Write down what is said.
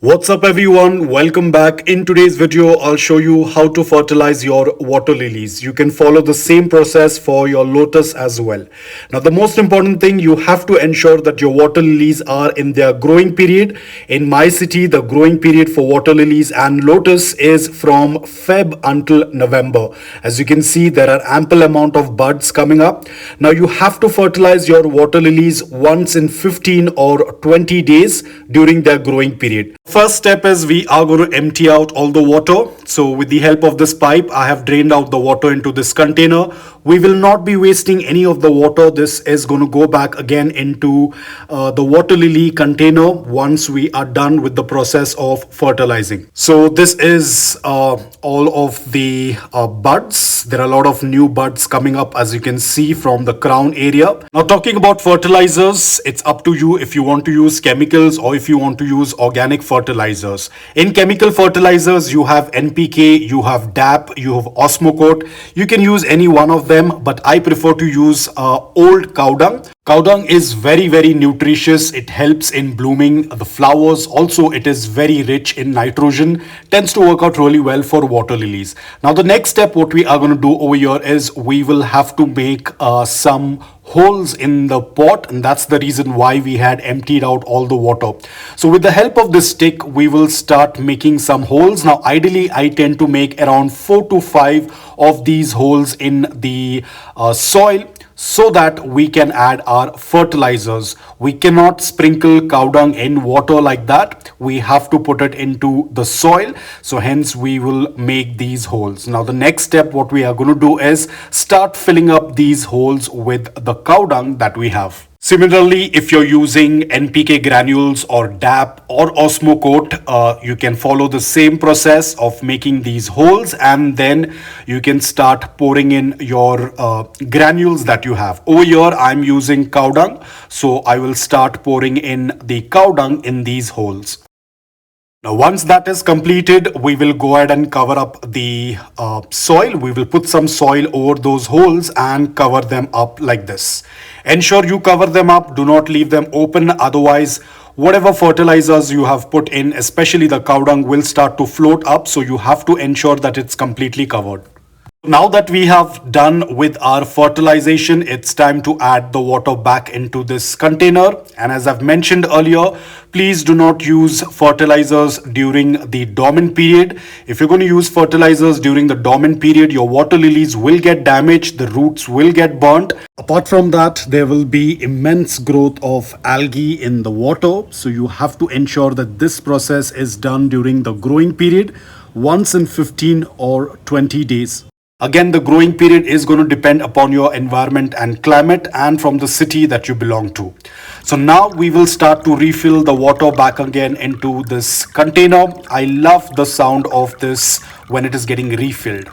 What's up everyone, welcome back. In today's video I'll show you how to fertilize your water lilies. You can follow the same process for your lotus as well. Now the most important thing, you have to ensure that your water lilies are in their growing period. In my city the growing period for water lilies and lotus is from Feb until November. As you can see, there are ample amount of buds coming up. Now you have to fertilize your water lilies once in 15 or 20 days during their growing period. First step is we are going to empty out all the water. So with the help of this pipe, I have drained out the water into this container. We will not be wasting any of the water. This is going to go back again into the water lily container once we are done with the process of fertilizing. So this is all of the buds. There are a lot of new buds coming up, as you can see from the crown area. Now talking about fertilizers, it's up to you if you want to use chemicals or if you want to use organic fertilizers. In chemical fertilizers, you have NPK, you have DAP, you have Osmocote. You can use any one of them, but I prefer to use old cow dung. Cow dung is very nutritious. It helps in blooming the flowers. Also, it is very rich in nitrogen. Tends to work out really well for water lilies. Now, the next step, what we are going to do over here is we will have to make some holes in the pot, and that's the reason why we had emptied out all the water. So with the help of this stick, we will start making some holes. Now ideally I tend to make around 4 to 5 of these holes in the soil, so that we can add our fertilizers. We cannot sprinkle cow dung in water like that. We have to put it into the soil. So hence we will make these holes. Now the next step, what we are going to do is start filling up these holes with the cow dung that we have. Similarly, if you're using NPK granules or DAP or Osmocote, you can follow the same process of making these holes, and then you can start pouring in your granules that you have. Over here, I'm using cow dung, so I will start pouring in the cow dung in these holes. Now once that is completed, we will go ahead and cover up the soil. We will put some soil over those holes and cover them up like this. Ensure you cover them up, do not leave them open, otherwise whatever fertilizers you have put in, especially the cow dung, will start to float up, so you have to ensure that it's completely covered. Now that we have done with our fertilization, it's time to add the water back into this container. And as I've mentioned earlier, please do not use fertilizers during the dormant period. If you're going to use fertilizers during the dormant period, your water lilies will get damaged, the roots will get burnt. Apart from that, there will be immense growth of algae in the water. So you have to ensure that this process is done during the growing period, once in 15 or 20 days. Again, the growing period is going to depend upon your environment and climate and from the city that you belong to. So now we will start to refill the water back again into this container. I love the sound of this when it is getting refilled.